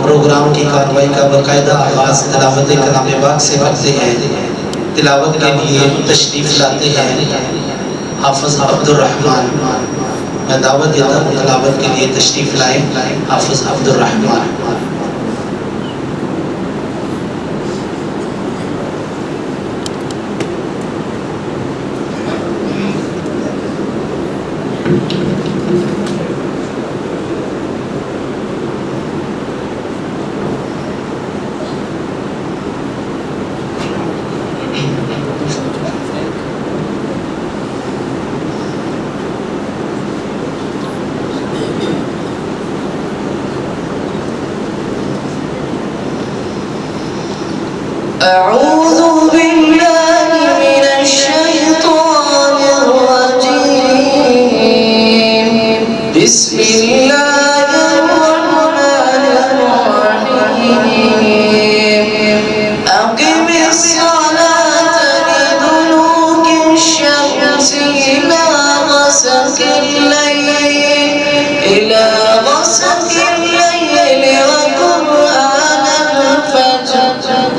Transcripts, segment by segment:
प्रोग्राम की कार्रवाई का बाकायदा आगाज़ तिलावत कलाम पाक से करते हैं। तिलावत के लिए तशरीफ़ लाते हैं हाफ़िज़ अब्दुर रहमान। मैं दावत देता हूँ तिलावत के लिए तशरीफ़ लाएँ हाफ़िज़ अब्दुर रहमान। أعوذ بالله من الشيطان الرجيم بسم الله الرحمن الرحيم أقم الصلاة لدلوك الشمس إلى غسق الليل وقرآن الفجر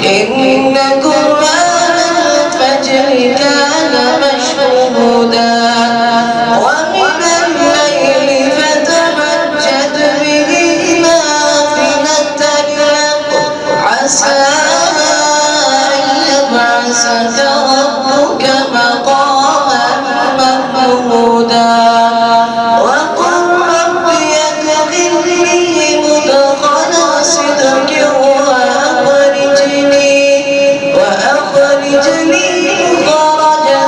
إن قرآن الفجر كان مشهودا ومن الليل فتهجد به نافلة لك عسى أن يبعثك ربك مقاما محمودا وقل رب أدخلني مدخل صدق وأخرجني مخرج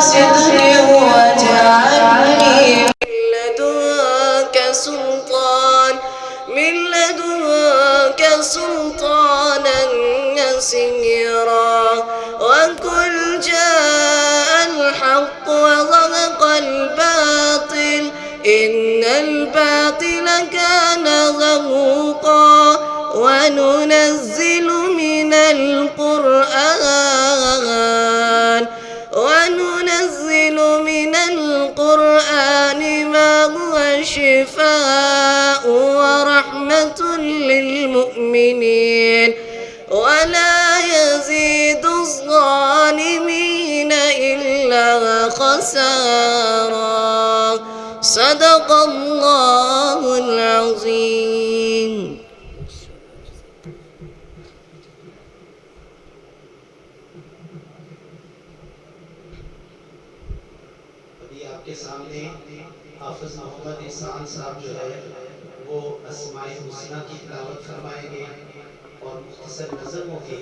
صدق واجعلني من لدنك سلطانا نصيرا وقل جاء الحق وزهق الباطل إن الباطل كان زهوقا وننزل من القرآن ما هو شفاء ورحمة للمؤمنين ولا يزيد الظالمين إلا خسارا صدق الله العظيم. आपके सामने हाफिज मोहम्मद इहसान साहब जो है वो अस्माए हुस्ना की तिलावत फरमाएंगे और मुख्तसर नज़मों की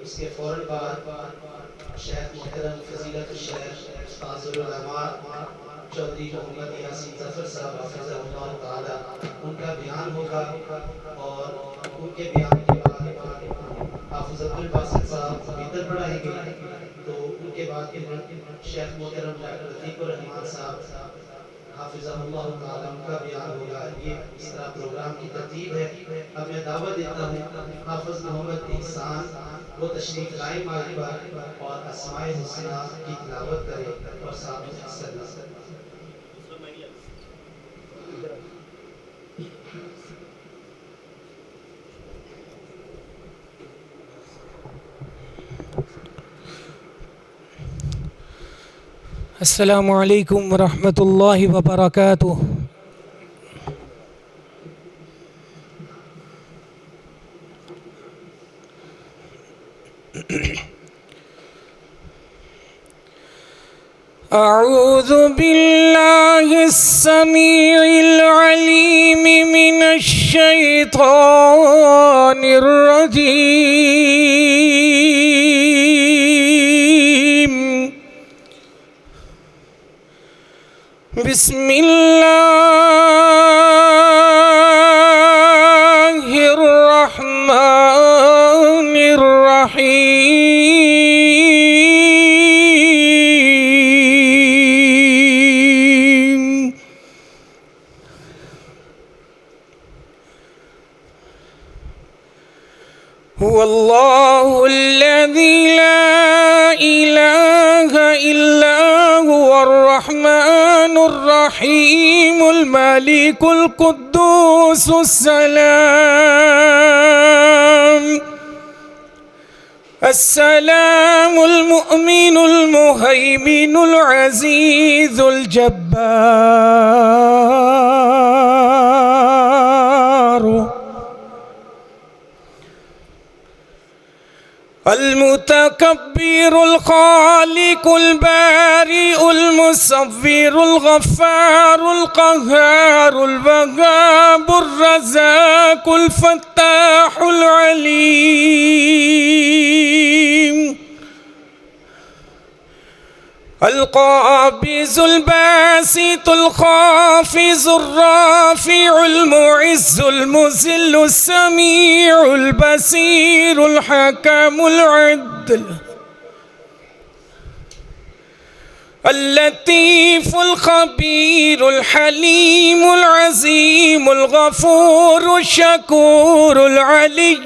उसके फ़ौरन बाद शेख मुहतरम फजीलत शेख उस्ताज़ुल उलमा चौधरी मोहम्मद यासीन ज़फ़र साहब हफ़िज़हुल्लाह ताला उनका बयान होगा और उनके बयान के बाद हाफिज अब्दुल बासित साहब भीतर पढ़ाएंगे। तो उनके बाद शेख मोहतरम डॉक्टर रफ़ीकुर रहमान साहब हाफिज़हुल्लाह ताला उनका बयान होगा। ये इस तरह प्रोग्राम की तरतीब है। अब मैं दावत देता हूँ हाफिज मोहम्मद इहसान वो तशरीफ लाए माइक पर और अस्माए हुस्ना की तिलावत करें और साथ में अस्सलामु अलैकुम वरहमतुल्लाहि वबरकातुह। أعوذ بالله السميع العليم من الشيطان الرجيم بسم الله الرحمن الرحيم هو الله الذي لا إله إلا هو الرحمن الرحيم الملك القدوس السلام السلام المؤمن المهيمن العزيز الجبار المتكبر الخالق البارئ المصور الغفار القهار الوهاب الرزاق الفتاح العليم القابض الباسط الخافض الرافع المعز المذل السميع البصير الحكم العدل اللطيف الخبير الحليم العظيم الغفور الشكور العلي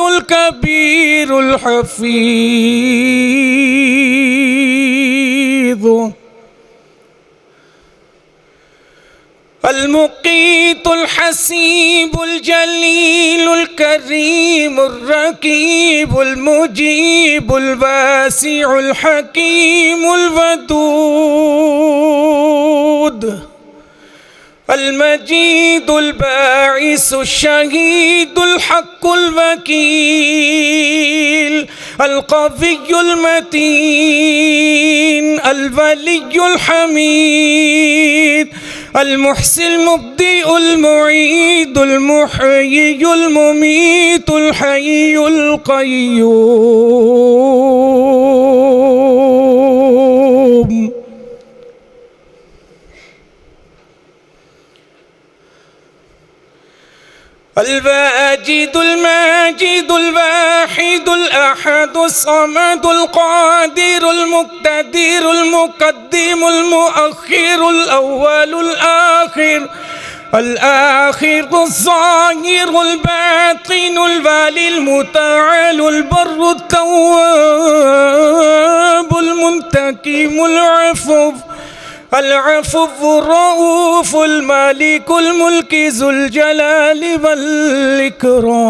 الكبير الحفيظ المقيت الحسيب الجليل الكريم الرقيب المجيب الواسع الحكيم الودود المجيد الباعث الشهيد الحق الوكيل القوي المتين الولي الحميد المحسن المبدئ المعيد المحيي المميت الحي القيوم الواجد الماجد الواحد الأحد الصمد القادر المقتدر المقدم المؤخر الأول الآخر الظاهر الباطن الوالي المتعال البر التواب المنتقم العفو الرؤوف المالك الملك ذو الجلال والإكرام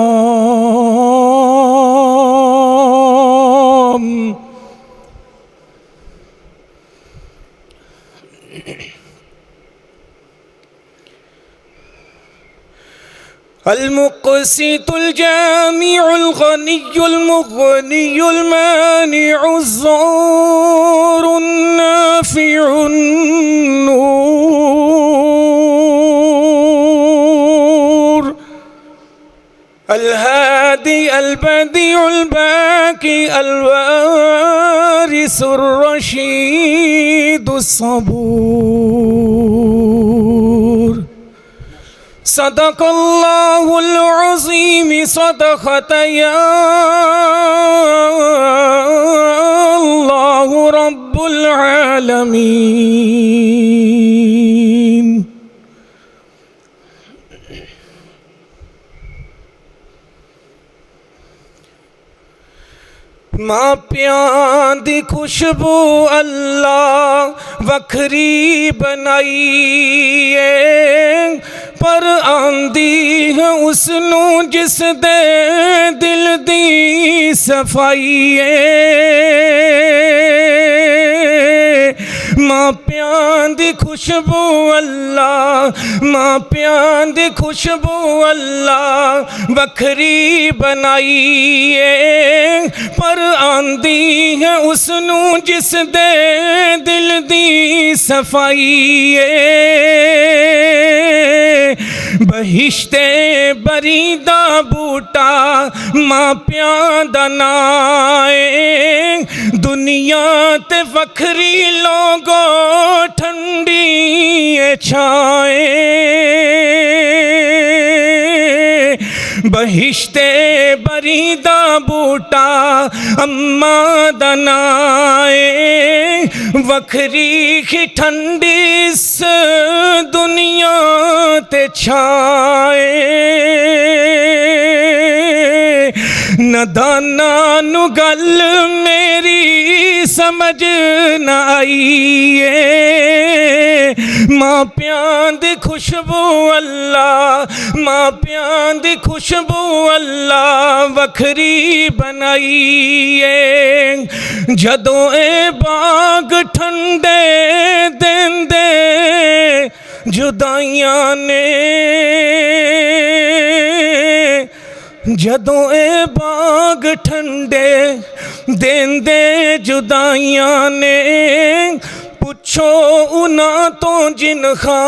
المقسط الجامع الغني المغني المانع الضار النافع النور الهادي البديع الباكي الوارث الرشيد الصبور صدق الله العظيم صدقة يا الله رب العالمين मापियां दी खुशबू अल्लाह वखरी बनाई है पर आंदी है उसनू जिस दे दिल दी सफाई है मापियां दी खुशबू अल्लाह मापियां दी खुशबू अल्लाह वखरी बनाई है पर आंदी है उसनू जिस दे दिल दी सफाई बहिश्ते बरी दा बूटा मापियां दा नाए दुनिया ते वखरी लोगो ठंडी छाए बहिश्ते बरीदा बूटा अम्मा दनाए वखरी ही ठंडी इस दुनिया ते छाए नदाना नु गल मेरी समझ न आईए मापियां दी खुशबू अल्लाह मापियां दी खुशबू अल्लाह वखरी बनाईए जदों ए बाग ठंडे देंदे जुदाइयां ने जदों ए बाग ठंडे देंदे जुदाइयां ने पुछो उना तो जिनखा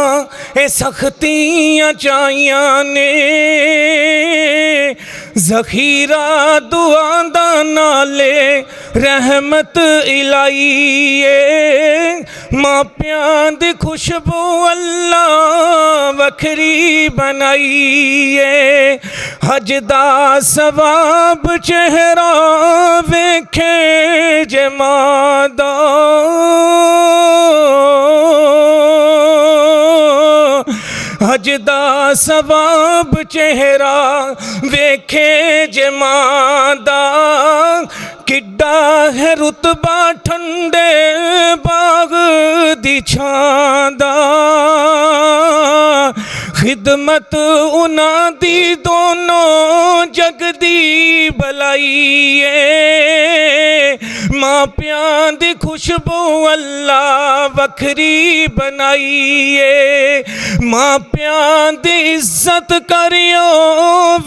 ए सख्तियां चाहियां ने ज़खीरा दुआ दा नाले रहमत इलाहीए मापियां दी खुशबू अल्लाह वखरी बनाईए हज दा सवाब चेहरा वेखे जे मादा हज दा सवाब चेहरा वेखे जे मादा किड्डा है रुतबा ठंडे बाग दी छांदा खिदमत उना दी दोनों जगदी बलाईए मापियां दी खुशबू अल्लाह वखरी बनाईए मापियां दी इज्जत करियो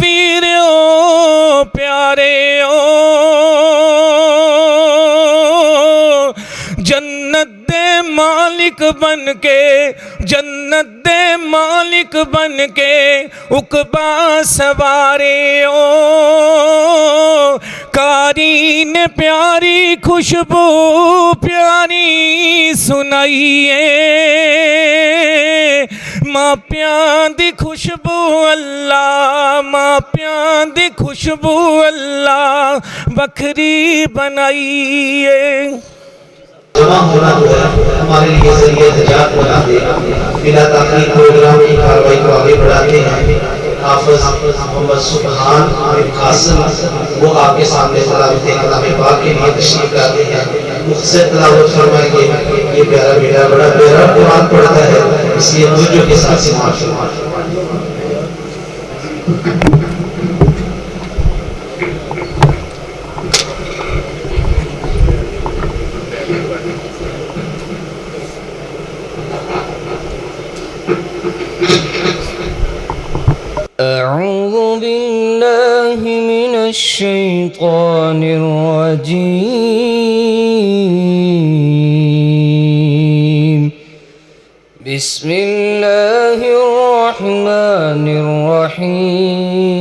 वीरियो प्यारेओ जन्नत दे मालिक बन के जन्नत दे मालिक बन के उकबा सवारे ओ कारी ने प्यारी खुशबू प्यारी सुनाइए मापियां दी खुशबू अल्लाह मापियां दी खुशबू अल्लाह बखरी बनाइए जमा होना जो है हमारे लिए जरिए निजात बना दे बिना ताकीद प्रोग्राम की कार्रवाई को आगे बढ़ाते हैं हाफिज मोहम्मद सुबहान बिन कासिम वो आपके सामने तलावत कलाम पाक के लिए तशरीफ लाते हैं मुख्तसर तलावत फरमाएंगे ये प्यारा बेटा बड़ा प्यारा कुरान पढ़ता है इसलिए तवज्जो के साथ समाअत फरमाएं أعوذ بالله من الشيطان الرجيم بسم الله الرحمن الرحيم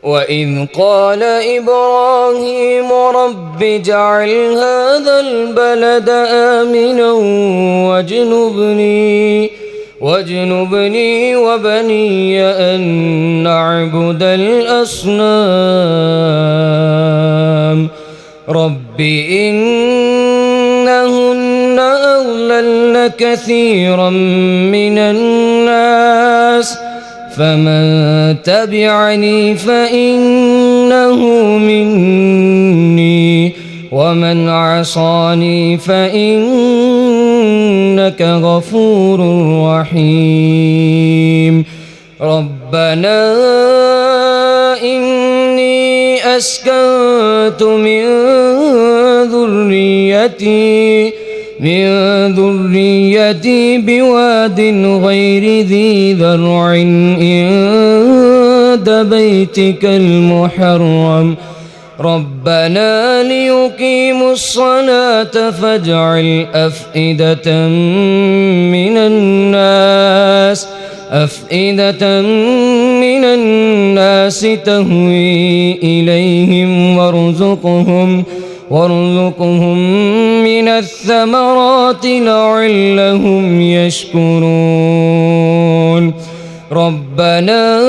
وإذ قال إبراهيم رب اجعل هذا البلد آمنا واجنبني وبني أن نعبد الأصنام رب إنهن أضللن كثيرا من الناس فمن تبعني فإنه مني ومن عصاني فإنك غفور رحيم ربنا إني أسكنت من ذريتي بواد غير ذي ذرع عند بيتك المحرم ربنا ليقيموا الصلاة فاجعل أفئدة من الناس تهوي إليهم وارزقهم من الثمرات لعلهم يشكرون ربنا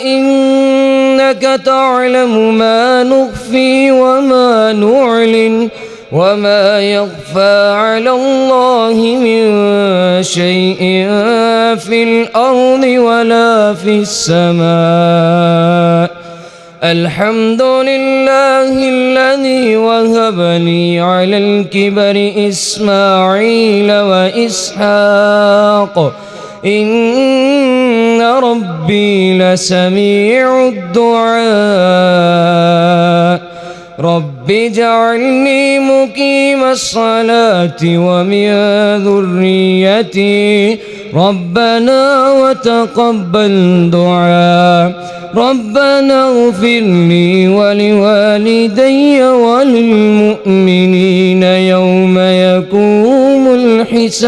إنك تعلم ما نخفي وما نعلن وما يخفى على الله من شيء في الأرض ولا في السماء. الحمد لله الذي وهب لي على الكبر إسماعيل وإسحاق إن ربي لسميع الدعاء. رب اجعلني مقيم الصلاة ومن ذريتي ربنا وتقبل دعاء. ربنا اغفر لي ولوالدي وللمؤمنين يوم يقوم الحساب.